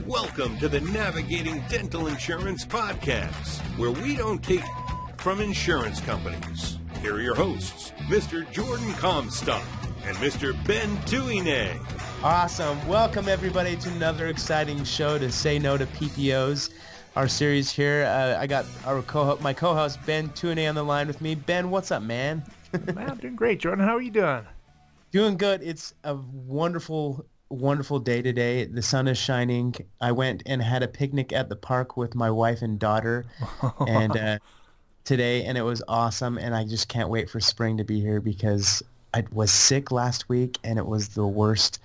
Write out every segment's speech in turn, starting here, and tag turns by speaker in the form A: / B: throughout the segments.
A: Welcome to the Navigating Dental Insurance Podcast, where we don't take from insurance companies. Here are your hosts, Mr. Jordan Comstock and Mr. Ben Tuine.
B: Awesome. Welcome, everybody, to another exciting show to Say No to PPOs, our series here. I got my co-host, Ben Tuine, on the line with me. Ben, what's up, man?
C: Man, I'm doing great. Jordan, how are you doing?
B: Doing good. It's a wonderful day today. The sun is shining. I went and had a picnic at the park with my wife and daughter and today, and it was awesome, and I just can't wait for spring to be here because I was sick last week, and it was the worst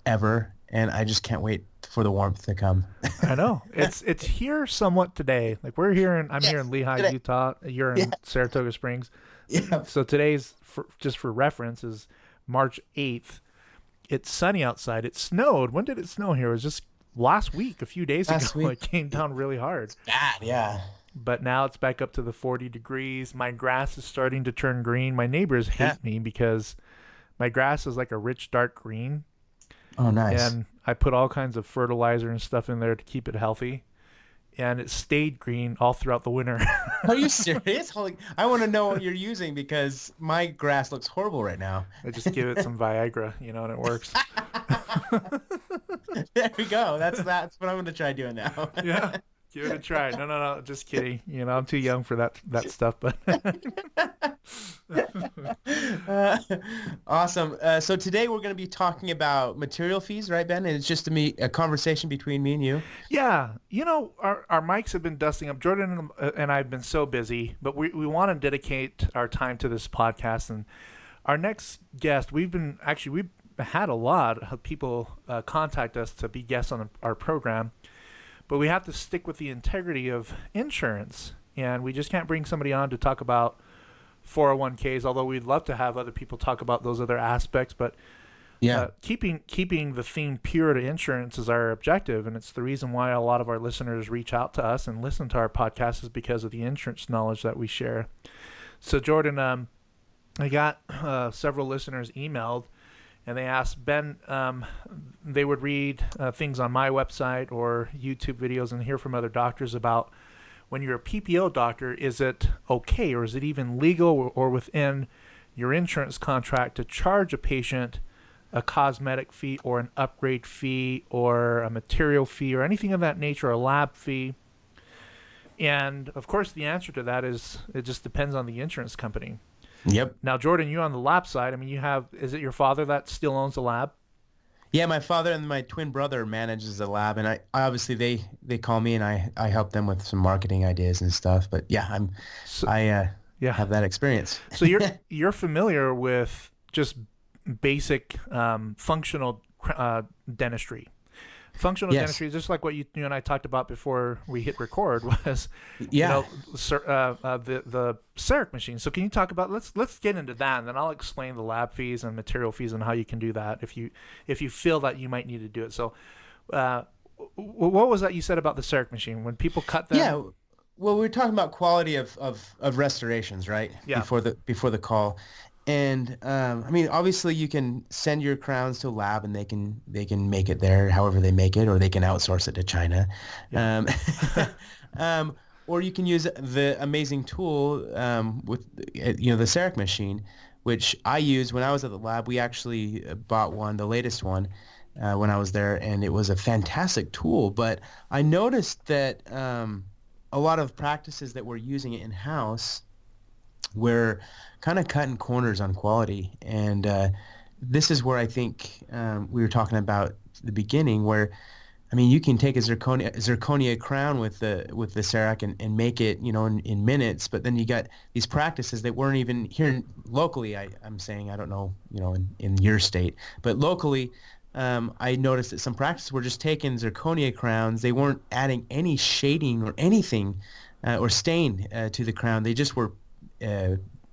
B: ever, and I just can't wait for the warmth to come.
C: I know. It's here somewhat today. Like I'm here in Lehigh, today. Utah. You're in Saratoga Springs.
B: Yeah.
C: So today's, just for reference, is March 8th. It's sunny outside. It snowed. When did it snow here? It was just last week, a few days ago. It came down really hard.
B: It's bad, yeah.
C: But now it's back up to the 40 degrees. My grass is starting to turn green. My neighbors hate me because my grass is like a rich dark green.
B: Oh, nice.
C: And I put all kinds of fertilizer and stuff in there to keep it healthy. And it stayed green all throughout the winter.
B: Are you serious? I want to know what you're using because my grass looks horrible right now.
C: I just give it some Viagra, and it works.
B: There we go. That's what I'm going to try doing now.
C: Yeah, give it a try. No, just kidding. I'm too young for that stuff. But
B: awesome. So today we're going to be talking about material fees, right, Ben? And it's just a conversation between me and you.
C: Yeah. Our mics have been dusting up. Jordan and I have been so busy, but we want to dedicate our time to this podcast. And our next guest, we've had a lot of people contact us to be guests on our program, but we have to stick with the integrity of insurance. And we just can't bring somebody on to talk about 401ks, although we'd love to have other people talk about those other aspects. But keeping the theme pure to insurance is our objective, and it's the reason why a lot of our listeners reach out to us and listen to our podcast is because of the insurance knowledge that we share. So Jordan, I got several listeners emailed, and they asked Ben, they would read things on my website or YouTube videos and hear from other doctors about when you're a PPO doctor, is it okay or is it even legal or within your insurance contract to charge a patient a cosmetic fee or an upgrade fee or a material fee or anything of that nature, a lab fee? And of course, the answer to that is it just depends on the insurance company.
B: Yep.
C: Now, Jordan, you on the lab side, is it your father that still owns the lab?
B: Yeah, my father and my twin brother manages the lab, and I obviously they call me and I help them with some marketing ideas and stuff. But yeah, I have that experience.
C: So you're familiar with just basic functional dentistry. Functional dentistry is just like what you and I talked about before we hit record was, the CEREC machine. So can you talk about let's get into that, and then I'll explain the lab fees and material fees and how you can do that if you feel that you might need to do it. So, what was that you said about the CEREC machine when people cut them?
B: Yeah, well, we were talking about quality of restorations, right?
C: Yeah.
B: Before the call. And obviously you can send your crowns to a lab and they can make it there however they make it, or they can outsource it to China. Yeah. Or you can use the amazing tool with the CEREC machine, which I used when I was at the lab. We actually bought one, the latest one, when I was there, and it was a fantastic tool. But I noticed that a lot of practices that were using it in-house were kind of cutting corners on quality, and this is where I think we were talking about the beginning, where you can take a zirconia crown with the CEREC and make it in minutes, but then you got these practices that weren't even here locally. I'm saying, I don't know in your state, but locally I noticed that some practices were just taking zirconia crowns. They weren't adding any shading or anything or stain to the crown. They just were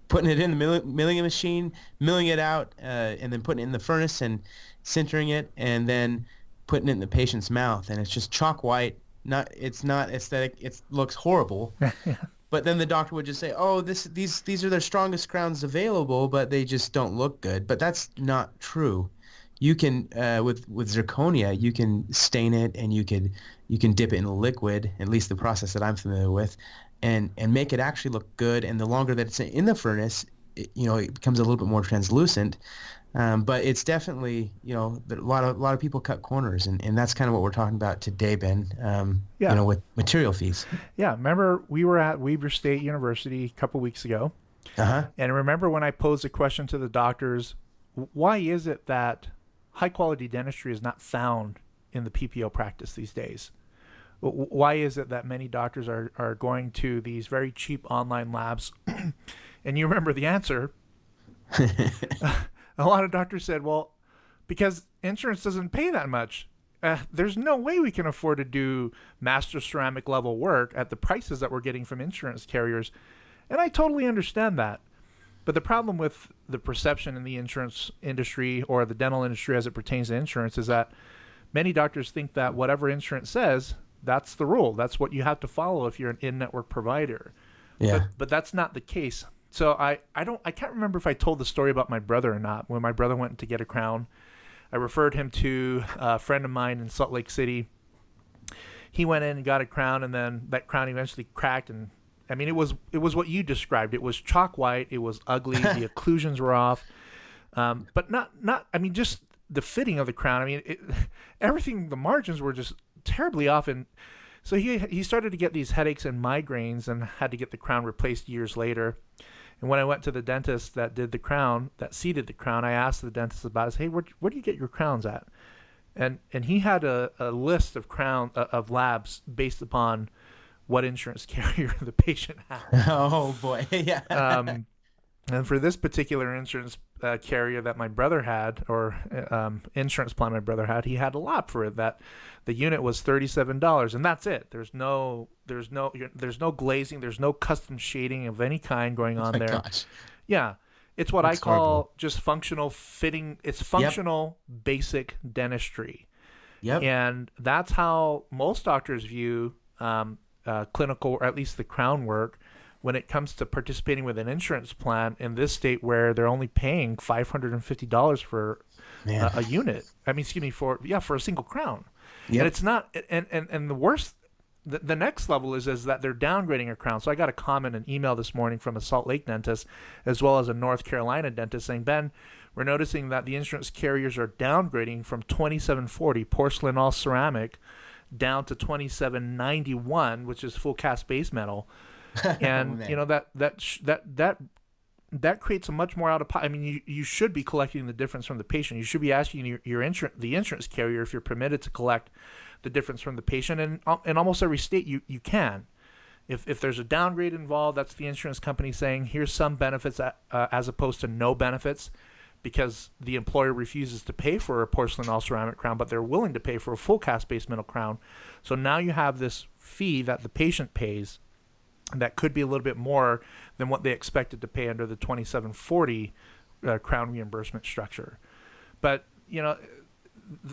B: putting it in the milling machine, milling it out, and then putting it in the furnace and sintering it, and then putting it in the patient's mouth. And it's just chalk white. It's not aesthetic. It looks horrible. But then the doctor would just say, "Oh, these are their strongest crowns available, but they just don't look good." But that's not true. you can with zirconia, you can stain it and you can dip it in a liquid, at least the process that I'm familiar with, and make it actually look good. And the longer that it's in the furnace, it becomes a little bit more translucent. But it's definitely, a lot of people cut corners, and that's kind of what we're talking about today, Ben.
C: Yeah.
B: With material fees.
C: Yeah. Remember, we were at Weber State University a couple weeks ago.
B: Uh-huh.
C: And remember when I posed a question to the doctors, why is it that high quality dentistry is not found in the PPO practice these days? Why is it that many doctors are going to these very cheap online labs? And you remember the answer. A lot of doctors said, well, because insurance doesn't pay that much. There's no way we can afford to do master ceramic level work at the prices that we're getting from insurance carriers. And I totally understand that. But the problem with the perception in the insurance industry or the dental industry as it pertains to insurance is that many doctors think that whatever insurance says, that's the rule. That's what you have to follow if you're an in-network provider.
B: Yeah.
C: But that's not the case. So I can't remember if I told the story about my brother or not. When my brother went to get a crown, I referred him to a friend of mine in Salt Lake City. He went in and got a crown, and then that crown eventually cracked. And I mean, it was what you described. It was chalk white. It was ugly. The occlusions were off. But not. I mean, just the fitting of the crown. I mean, everything. The margins were just terribly off. And so he started to get these headaches and migraines, and had to get the crown replaced years later. And when I went to the dentist that did the crown, that seated the crown, I asked the dentist about it. I said, hey, where do you get your crowns at? And he had a list of labs based upon what insurance carrier the patient had.
B: Oh boy, yeah.
C: And for this particular insurance carrier that my brother had, or insurance plan my brother had, he had a lab for it that the unit was $37, and that's it. There's no glazing, there's no custom shading of any kind going on there.
B: Gosh.
C: Yeah, it's what
B: That's
C: I call
B: horrible.
C: just functional fitting. It's functional basic dentistry.
B: Yep.
C: And that's how most doctors view clinical, or at least the crown work, when it comes to participating with an insurance plan in this state where they're only paying $550 for a unit. I mean, excuse me, for a single crown.
B: Yep.
C: And it's not, and the worst, the next level is that they're downgrading a crown. So I got a comment, an email this morning from a Salt Lake dentist, as well as a North Carolina dentist, saying, Ben, we're noticing that the insurance carriers are downgrading from 2740 porcelain all ceramic down to 2791, which is full cast base metal. And that creates a much more out of pocket. I mean, you should be collecting the difference from the patient. You should be asking the insurance carrier if you're permitted to collect the difference from the patient. And in almost every state, you can. If there's a downgrade involved, that's the insurance company saying here's some benefits as opposed to no benefits, because the employer refuses to pay for a porcelain all ceramic crown, but they're willing to pay for a full cast base metal crown. So now you have this fee that the patient pays that could be a little bit more than what they expected to pay under the 2740 crown reimbursement structure. But,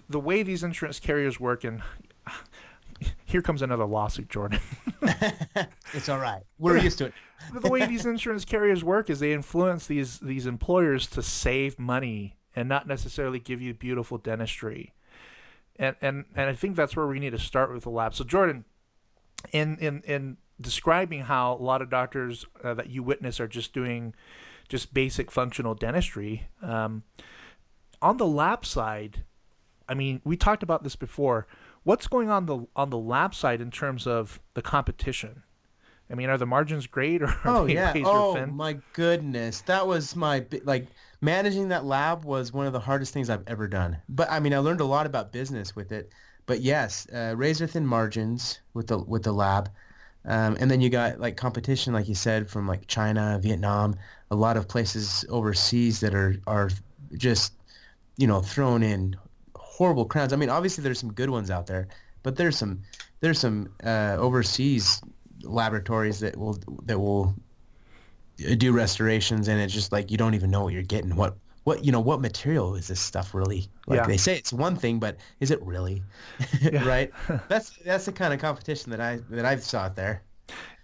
C: the way these insurance carriers work, and here comes another lawsuit, Jordan.
B: It's all right. We're used to it.
C: The way these insurance carriers work is they influence these employers to save money and not necessarily give you beautiful dentistry. And I think that's where we need to start with the lab. So, Jordan, in describing how a lot of doctors that you witness are just doing just basic functional dentistry, on the lab side, I mean, we talked about this before. What's going on the lab side in terms of the competition? I mean, are the margins great, or are they razor thin?
B: Oh my goodness, that was managing that lab was one of the hardest things I've ever done. But I mean, I learned a lot about business with it. But yes, razor thin margins with the lab. And then you got competition, like you said, from China, Vietnam, a lot of places overseas that are just, thrown in horrible crowns. I mean, obviously there's some good ones out there, but there's some overseas laboratories that will do restorations, and it's just you don't even know what you're getting. What material is this stuff really? They say it's one thing, but is it really? Right? That's the kind of competition that I've saw out there.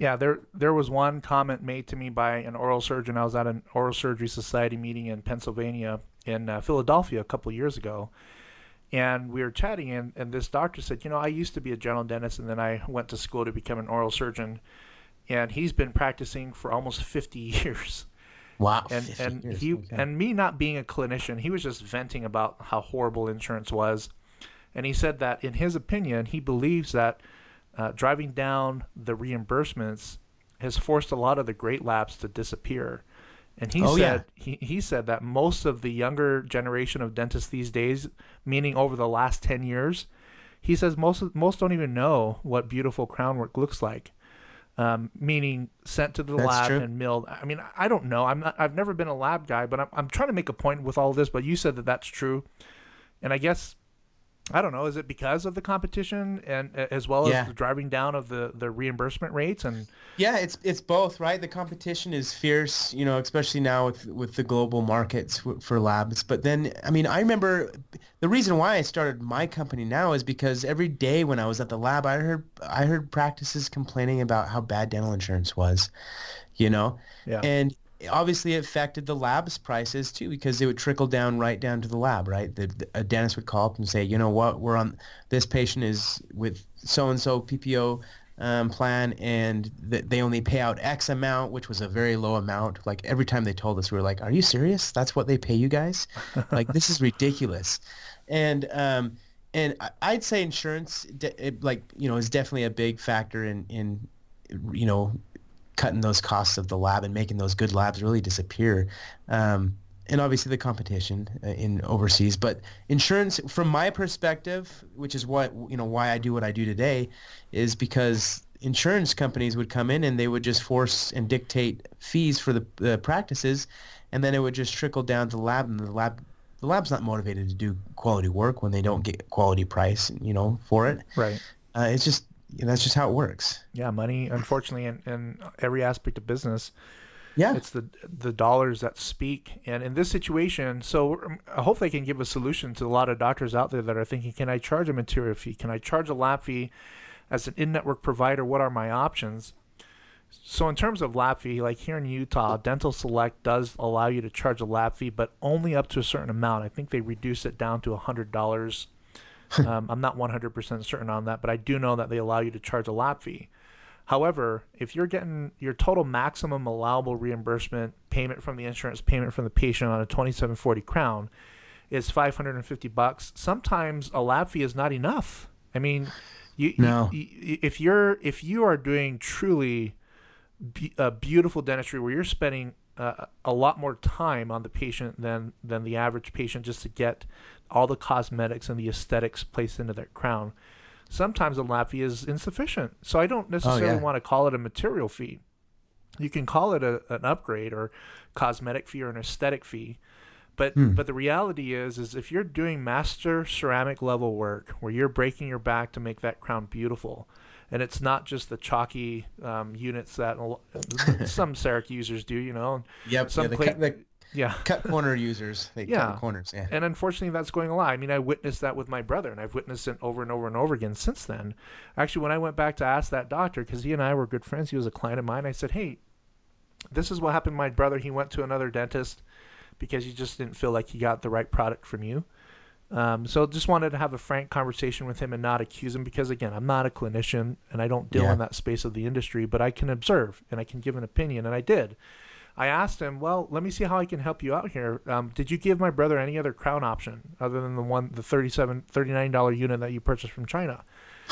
C: Yeah, there was one comment made to me by an oral surgeon. I was at an oral surgery society meeting in Pennsylvania, in Philadelphia a couple of years ago. And we were chatting, and this doctor said, I used to be a general dentist, and then I went to school to become an oral surgeon. And he's been practicing for almost 50 years.
B: Wow.
C: And
B: 50
C: and
B: years.
C: he
B: Okay.
C: and me not being a clinician, he was just venting about how horrible insurance was. And he said that in his opinion, he believes that driving down the reimbursements has forced a lot of the great labs to disappear. And he said that most of the younger generation of dentists these days, meaning over the last 10 years, he says most don't even know what beautiful crown work looks like. Meaning sent to the
B: That's
C: lab
B: true.
C: and milled. I mean, I don't know. I've never been a lab guy, but I'm trying to make a point with all this. But you said that that's true, and I guess I don't know. Is it because of the competition and as well as
B: Yeah.
C: the driving down of the reimbursement rates? And
B: Yeah, it's both, right? The competition is fierce, especially now with the global markets for labs. But then, I mean, I remember the reason why I started my company now is because every day when I was at the lab, I heard practices complaining about how bad dental insurance was, you know,
C: yeah,
B: and obviously it affected the lab's prices too because it would trickle down right down to the lab, right? A dentist would call up and say, you know what, this patient is with so and so PPO plan, and they only pay out X amount, which was a very low amount. Like every time they told us, we were like, "Are you serious? That's what they pay you guys? Like this is ridiculous." And I'd say insurance, is definitely a big factor in you know cutting those costs of the lab and making those good labs really disappear. And obviously the competition in overseas, but insurance, from my perspective, which is why I do what I do today, is because insurance companies would come in and they would just force and dictate fees for the practices, and then it would just trickle down to the lab, and the lab's not motivated to do quality work when they don't get quality price, for it.
C: right.
B: It's just that's just how it works.
C: Yeah, money, unfortunately, in every aspect of business,
B: Yeah.
C: it's the dollars that speak. And in this situation, so hopefully I can give a solution to a lot of doctors out there that are thinking, can I charge a material fee? Can I charge a lab fee as an in-network provider? What are my options? So in terms of lab fee, like here in Utah, Dental Select does allow you to charge a lab fee, but only up to a certain amount. I think they reduce it down to $100. I'm not 100% certain on that, but I do know that they allow you to charge a lab fee. However, if you're getting your total maximum allowable reimbursement payment from the insurance, payment from the patient on a 2740 crown is $550, sometimes a lab fee is not enough. I mean,
B: No.
C: if you are doing truly beautiful dentistry where you're spending a lot more time on the patient than the average patient just to get all the cosmetics and the aesthetics placed into their crown, sometimes a lab fee is insufficient. So I don't necessarily want to call it a material fee. You can call it an upgrade or cosmetic fee or an aesthetic fee. But the reality is if you're doing master ceramic level work where you're breaking your back to make that crown beautiful, and it's not just the chalky units that some CEREC users do,
B: Yep.
C: Some
B: The cut corner users. They cut the corners. Yeah.
C: And unfortunately, that's going a lot. I mean, I witnessed that with my brother, and I've witnessed it over and over and over again since then. Actually, when I went back to ask that doctor, because he and I were good friends, he was a client of mine, I said, hey, this is what happened to my brother. He went to another dentist because he just didn't feel like he got the right product from you. So just wanted to have a frank conversation with him and not accuse him because, again, I'm not a clinician and I don't deal in that space of the industry, but I can observe and I can give an opinion, and I did. I asked him, well, let me see how I can help you out here. Did you give my brother any other crown option other than the $39 unit that you purchased from China?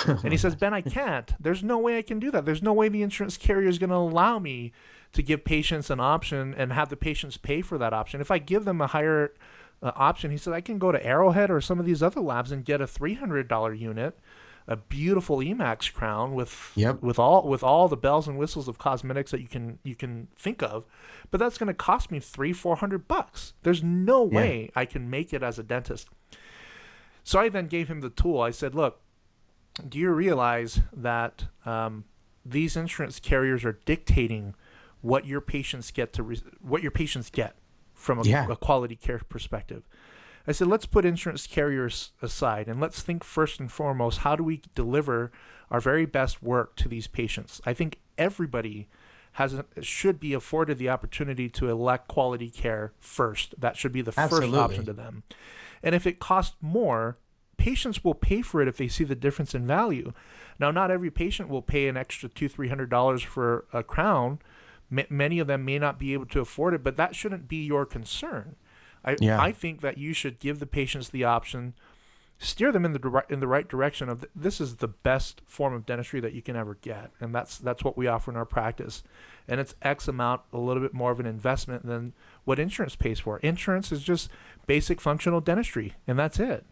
C: And he says, Ben, I can't. There's no way I can do that. There's no way the insurance carrier is going to allow me to give patients an option and have the patients pay for that option. If I give them a higher option, he said, I can go to Arrowhead or some of these other labs and get a $300 unit, a beautiful Emax crown with all the bells and whistles of cosmetics that you can think of, but that's going to cost me $300-$400. There's no way I can make it as a dentist. So I then gave him the tool. I said, look, do you realize that these insurance carriers are dictating what your patients get from a quality care perspective? I said, let's put insurance carriers aside and let's think first and foremost, how do we deliver our very best work to these patients? I think everybody should be afforded the opportunity to elect quality care first. That should be the first option to them. And if it costs more, patients will pay for it if they see the difference in value. Now, not every patient will pay an extra $200-300 for a crown. Many of them may not be able to afford it, but that shouldn't be your concern. I think that you should give the patients the option, steer them in the right direction of this is the best form of dentistry that you can ever get, and that's what we offer in our practice. And it's X amount, a little bit more of an investment than what insurance pays for. Insurance is just basic functional dentistry, and that's it.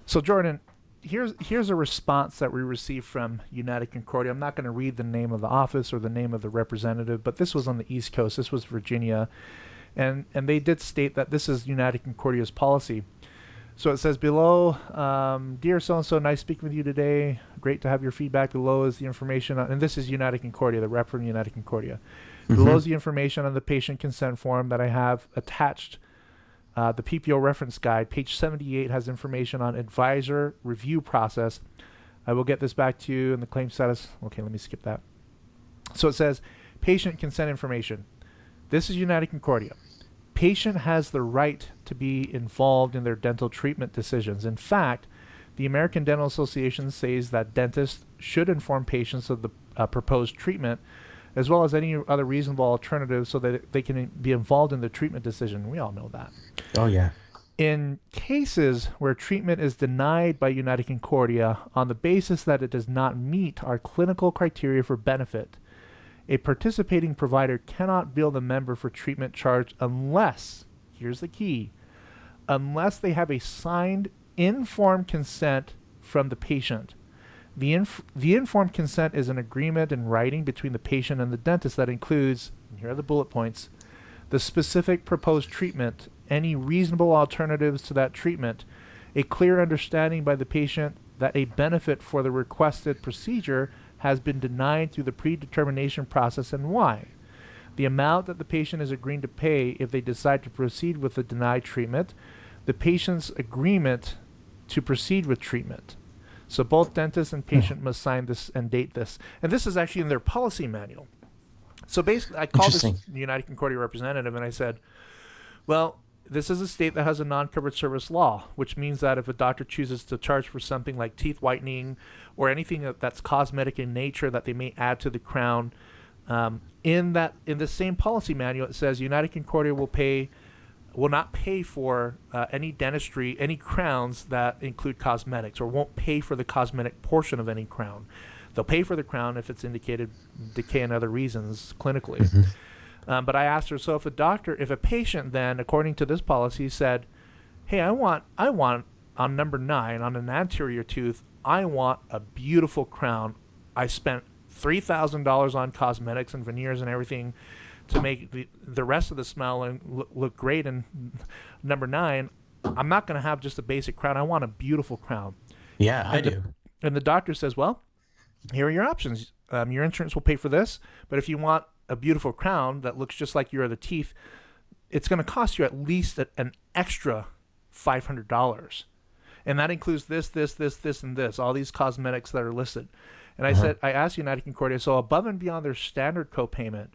C: So Jordan, here's a response that we received from United Concordia. I'm not going to read the name of the office or the name of the representative, but this was on the East Coast. This was Virginia. And they did state that this is United Concordia's policy. So it says below, dear so-and-so, nice speaking with you today. Great to have your feedback. Below is the information and this is United Concordia, the rep from United Concordia. Below is the information on the patient consent form that I have attached. The PPO reference guide, page 78, has information on advisor review process. I will get this back to you in the claim status. Okay, let me skip that. So it says patient consent information. This is United Concordia. Patient has the right to be involved in their dental treatment decisions. In fact, the American Dental Association says that dentists should inform patients of the proposed treatment, as well as any other reasonable alternatives so that they can be involved in the treatment decision. We all know that.
B: Oh, yeah.
C: In cases where treatment is denied by United Concordia on the basis that it does not meet our clinical criteria for benefit, a participating provider cannot bill the member for treatment charge unless, here's the key, unless they have a signed informed consent from the patient. The informed consent is an agreement in writing between the patient and the dentist that includes, and here are the bullet points, the specific proposed treatment, any reasonable alternatives to that treatment, a clear understanding by the patient that a benefit for the requested procedure has been denied through the predetermination process and why, the amount that the patient is agreeing to pay if they decide to proceed with the denied treatment, the patient's agreement to proceed with treatment. So both dentist and patient must sign this and date this. And this is actually in their policy manual. So basically, I called this United Concordia representative and I said, well, this is a state that has a non-covered service law, which means that if a doctor chooses to charge for something like teeth whitening or anything that's cosmetic in nature that they may add to the crown, in the same policy manual, it says United Concordia will not pay for any dentistry, any crowns that include cosmetics, or won't pay for the cosmetic portion of any crown. They'll pay for the crown if it's indicated decay and other reasons clinically. But I asked her, so if a patient then, according to this policy, said, hey, I want on number 9, on an anterior tooth, I want a beautiful crown. I spent $3,000 on cosmetics and veneers and everything to make the rest of the smile and look great. And number 9, I'm not going to have just a basic crown. I want a beautiful crown.
B: Yeah, I do.
C: And the doctor says, well, here are your options. Your insurance will pay for this, but if you want a beautiful crown that looks just like your other teeth, it's going to cost you at least an extra $500. And that includes this, and this, all these cosmetics that are listed. And I asked United Concordia, so above and beyond their standard copayment,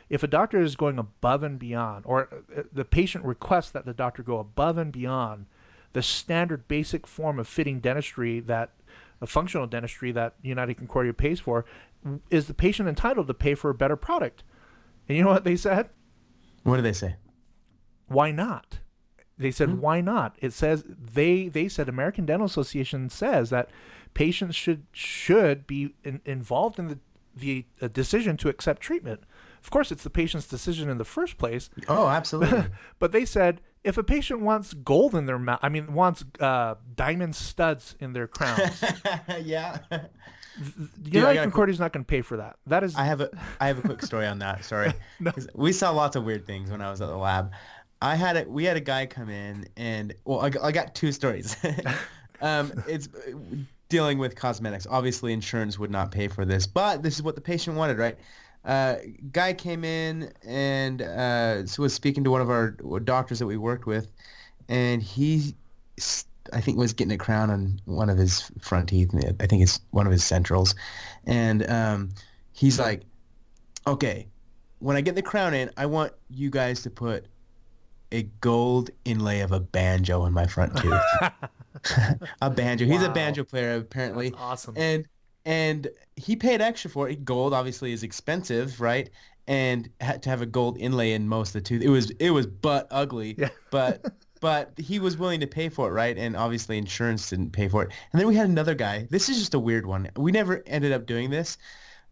C: if a doctor is going above and beyond, or the patient requests that the doctor go above and beyond the standard basic form of fitting dentistry, that a functional dentistry that United Concordia pays for, is the patient entitled to pay for a better product? And you know what they said?
B: What did they say?
C: Why not? They said, why not? It says, they said, American Dental Association says that patients should be involved in the decision to accept treatment. Of course, it's the patient's decision in the first place.
B: Oh, absolutely.
C: But they said, if a patient wants gold in their mouth, wants diamond studs in their crowns.
B: Yeah.
C: United Concordia is not going to pay for that. That is.
B: I have a quick story on that. Sorry.
C: No.
B: We saw lots of weird things when I was at the lab. We had a guy come in and, well, I got 2 stories. It's dealing with cosmetics. Obviously, insurance would not pay for this, but this is what the patient wanted, right? Guy came in and was speaking to one of our doctors that we worked with, and I think was getting a crown on one of his front teeth. I think it's one of his centrals, and he's like, "Okay, when I get the crown in, I want you guys to put a gold inlay of a banjo in my front tooth. A banjo. He's a banjo player apparently.
C: That's awesome.
B: And he paid extra for it. Gold obviously is expensive, right? And had to have a gold inlay in most of the tooth. It was butt ugly,
C: Yeah.
B: but he was willing to pay for it, right? And obviously insurance didn't pay for it. And then we had another guy. This is just a weird one. We never ended up doing this,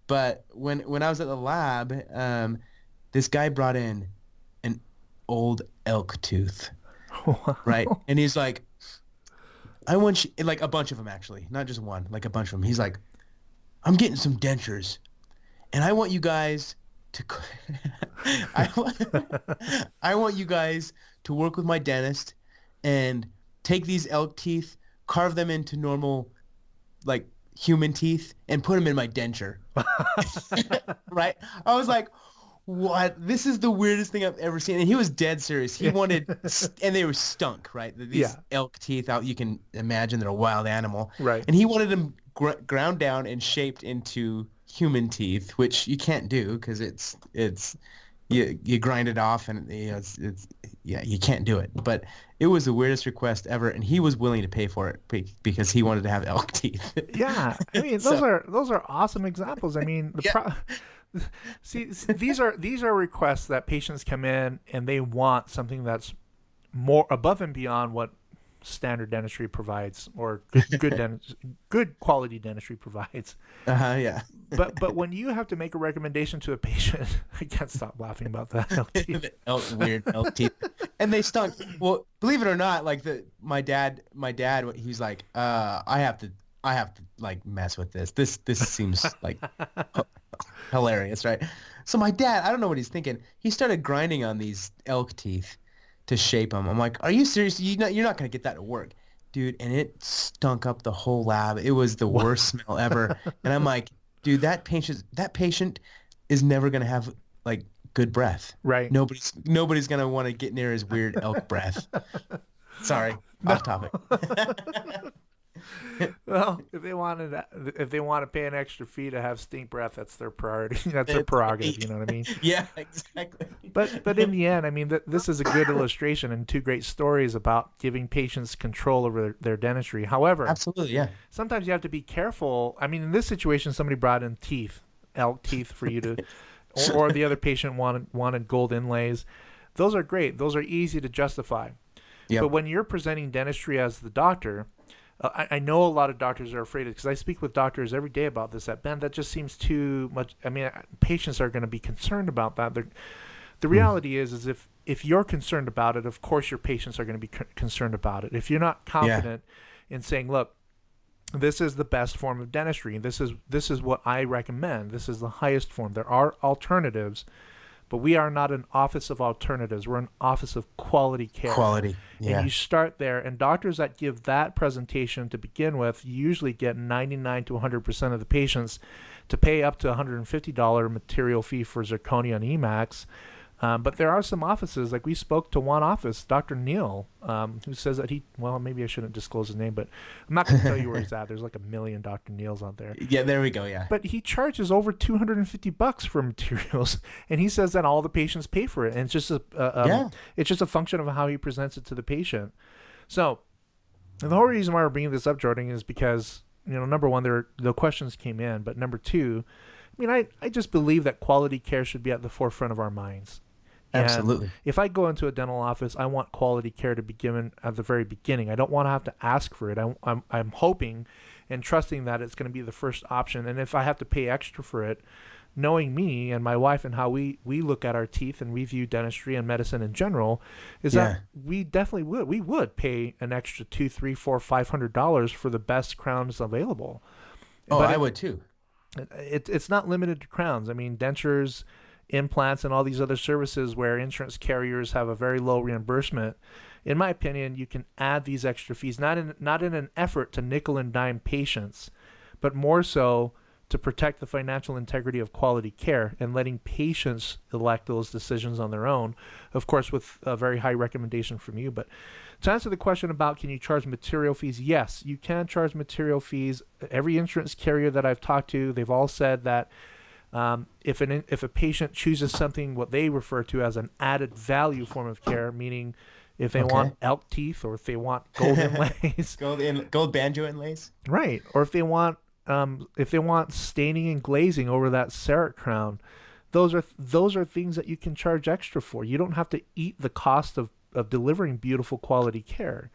B: but when I was at the lab, this guy brought in an old elk tooth, right? And he's like, I want you, like a bunch of them actually, not just one, like a bunch of them. He's like, I'm getting some dentures, and I want you guys to, I want you guys to work with my dentist and take these elk teeth, carve them into normal, like human teeth, and put them in my denture. Right? I was like, what? This is the weirdest thing I've ever seen. And he was dead serious. He wanted, and they were stunk, right? These elk teeth out, you can imagine they're a wild animal.
C: Right.
B: And he wanted them ground down and shaped into human teeth, which you can't do because it's you grind it off and it's you can't do it. But it was the weirdest request ever, and he was willing to pay for it because he wanted to have elk teeth.
C: Yeah, I mean those are awesome examples. I mean see, these are requests that patients come in and they want something that's more above and beyond what standard dentistry provides or good quality dentistry provides.
B: Yeah.
C: But when you have to make a recommendation to a patient, I can't stop laughing about that.
B: Weird elk teeth, and they stunk. Well, believe it or not, like my dad, he's like, I have to like mess with this. This seems like hilarious, right? So my dad, I don't know what he's thinking. He started grinding on these elk teeth to shape them. I'm like, are you serious? You're not going to get that to work, dude. And it stunk up the whole lab. It was the worst smell ever. And I'm like, dude, that patient is never going to have like good breath.
C: Right.
B: Nobody's going to want to get near his weird elk breath. Sorry, off topic.
C: Well, if they want to pay an extra fee to have stink breath, that's their priority. That's their prerogative. You know what I mean?
B: Yeah, exactly.
C: But in the end, I mean, this is a good illustration and two great stories about giving patients control over their dentistry. However,
B: absolutely, yeah.
C: Sometimes you have to be careful. I mean, in this situation, somebody brought in elk teeth for you to, or the other patient wanted gold inlays. Those are great. Those are easy to justify. Yep. But when you're presenting dentistry as the doctor, I know a lot of doctors are afraid because I speak with doctors every day about this. That that just seems too much. I mean, patients are going to be concerned about that. The reality is if you're concerned about it, of course your patients are going to be concerned about it. If you're not confident in saying, look, this is the best form of dentistry. This is what I recommend. This is the highest form. There are alternatives. But we are not an office of alternatives. We're an office of quality care.
B: Quality, yeah.
C: And you start there. And doctors that give that presentation to begin with usually get 99 to 100% of the patients to pay up to $150 material fee for zirconia and Emax. But there are some offices, like we spoke to one office, Dr. Neal, who says that maybe I shouldn't disclose his name, but I'm not going to tell you where he's at. There's like 1 million Dr. Neals out there.
B: Yeah, there we go, yeah.
C: But he charges over $250 for materials, and he says that all the patients pay for it. And it's just it's just a function of how he presents it to the patient. So the whole reason why we're bringing this up, Jordan, is because, number one, the questions came in, but number two, I mean, I just believe that quality care should be at the forefront of our minds.
B: Absolutely.
C: And if I go into a dental office, I want quality care to be given at the very beginning. I don't want to have to ask for it. I'm hoping and trusting that it's going to be the first option. And if I have to pay extra for it, knowing me and my wife and how we look at our teeth and we view dentistry and medicine in general, is that we definitely would pay an extra $200, $300, $400, $500 for the best crowns available.
B: Oh, but I would too.
C: It's not limited to crowns. I mean, dentures, implants, and all these other services where insurance carriers have a very low reimbursement. In my opinion, you can add these extra fees, not in an effort to nickel and dime patients, but more so to protect the financial integrity of quality care and letting patients elect those decisions on their own, of course, with a very high recommendation from you. But to answer the question about can you charge material fees, yes, you can charge material fees. Every insurance carrier that I've talked to, they've all said that If a patient chooses something what they refer to as an added value form of care, meaning if they want elk teeth or if they want gold inlays,
B: gold banjo inlays,
C: right? Or if they want staining and glazing over that CEREC crown, those are things that you can charge extra for. You don't have to eat the cost of delivering beautiful quality care.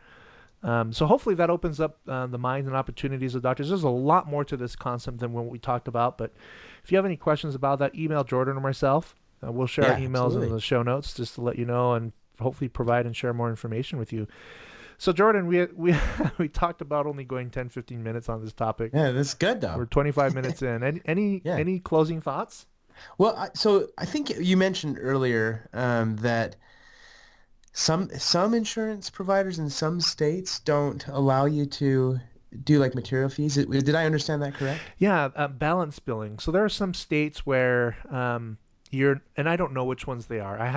C: So hopefully that opens up the minds and opportunities of doctors. There's a lot more to this concept than what we talked about, but if you have any questions about that, email Jordan or myself. We'll share our emails absolutely in the show notes just to let you know and hopefully provide and share more information with you. So Jordan, we talked about only going 10-15 minutes on this topic.
B: Yeah, that's good though.
C: We're 25 minutes in. Any closing thoughts?
B: Well, so I think you mentioned earlier that some insurance providers in some states don't allow you to do like material fees. Did I understand that correct?
C: Yeah, balance billing. So there are some states where and I don't know which ones they are. I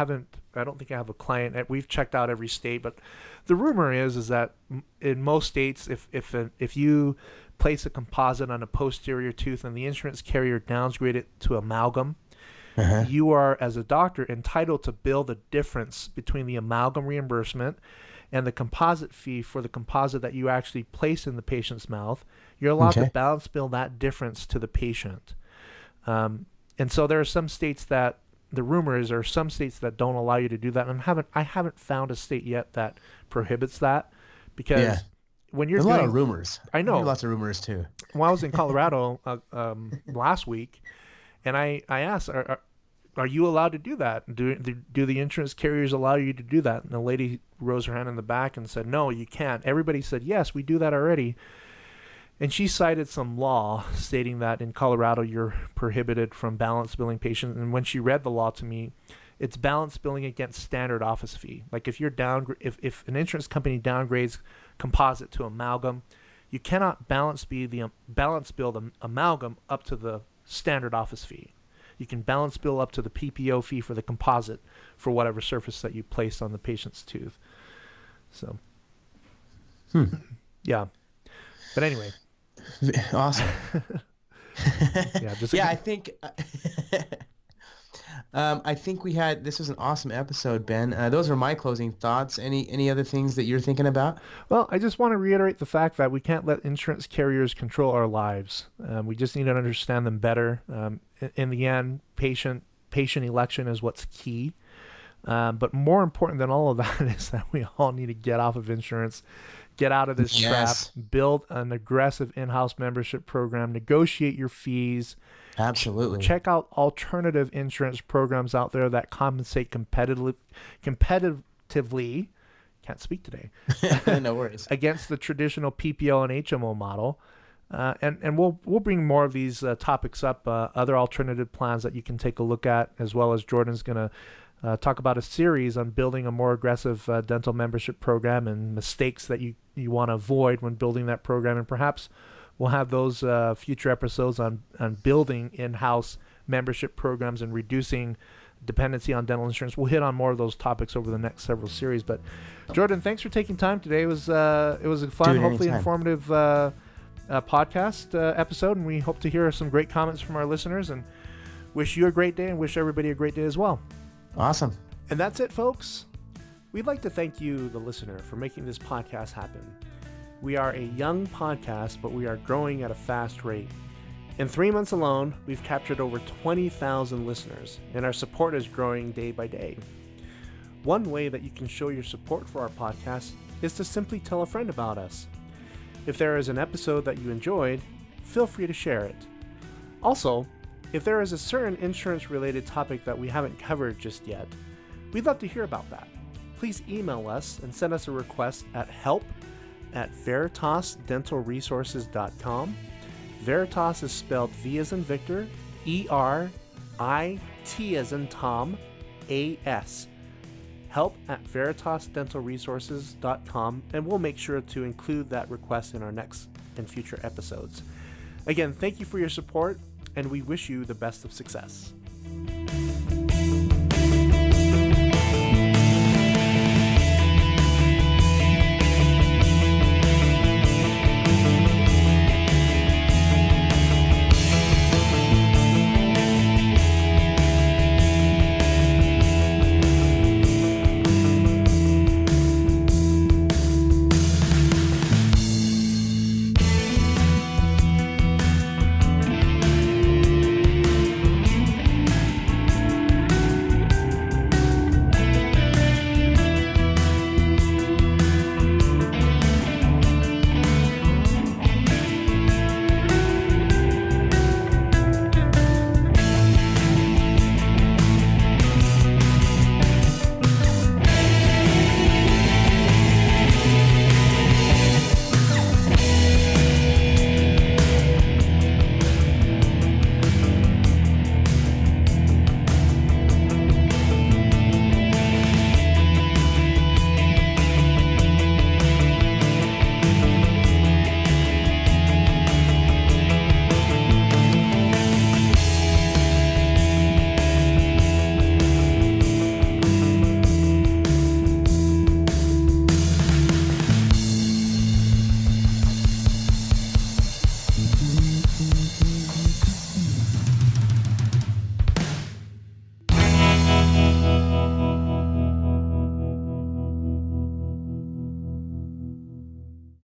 C: don't think I have a client. We've checked out every state, but the rumor is that in most states, if you place a composite on a posterior tooth and the insurance carrier downgrade it to amalgam, you are, as a doctor, entitled to bill the difference between the amalgam reimbursement and the composite fee for the composite that you actually place in the patient's mouth. You're allowed to balance bill that difference to the patient. And so there are some states that the rumor is there are some states that don't allow you to do that. And I haven't found a state yet that prohibits that, because when you're
B: there's a lot of rumors.
C: I know
B: lots of rumors too.
C: When I was in Colorado last week, and I asked, are you allowed to do that? Do the insurance carriers allow you to do that? And the lady rose her hand in the back and said, no, you can't. Everybody said, yes, we do that already. And she cited some law stating that in Colorado you're prohibited from balance billing patients. And when she read the law to me, it's balance billing against standard office fee. Like if if an insurance company downgrades composite to amalgam, you cannot balance bill the amalgam up to the standard office fee. You can balance bill up to the PPO fee for the composite for whatever surface that you placed on the patient's tooth. So, yeah. But anyway.
B: Awesome.
C: I
B: think this was an awesome episode, Ben. Those are my closing thoughts. Any other things that you're thinking about?
C: Well, I just want to reiterate the fact that we can't let insurance carriers control our lives. We just need to understand them better. In the end, patient election is what's key. But more important than all of that is that we all need to get off of insurance, get out of this trap, build an aggressive in-house membership program, negotiate your fees.
B: Absolutely.
C: Check out alternative insurance programs out there that compensate competitively. Can't speak today.
B: No worries.
C: Against the traditional PPO and HMO model. And we'll bring more of these topics up, other alternative plans that you can take a look at, as well as Jordan's going to talk about a series on building a more aggressive dental membership program and mistakes that you want to avoid when building that program. And perhaps we'll have those future episodes on building in-house membership programs and reducing dependency on dental insurance. We'll hit on more of those topics over the next several series. But Jordan, thanks for taking time today. It was a fun, hopefully informative podcast episode, and we hope to hear some great comments from our listeners, and wish you a great day and wish everybody a great day as well.
B: Awesome.
C: And that's it, folks. We'd like to thank you, the listener, for making this podcast happen. We are a young podcast, but we are growing at a fast rate. In 3 months alone, we've captured over 20,000 listeners, and our support is growing day by day. One way that you can show your support for our podcast is to simply tell a friend about us. If there is an episode that you enjoyed, feel free to share it. Also, if there is a certain insurance-related topic that we haven't covered just yet, we'd love to hear about that. Please email us and send us a request at help@veritasdentalresources.com. Veritas is spelled V as in Victor, E-R-I-T as in Tom, A-S. help@veritasdentalresources.com, and we'll make sure to include that request in our next and future episodes. Again, thank you for your support, and we wish you the best of success.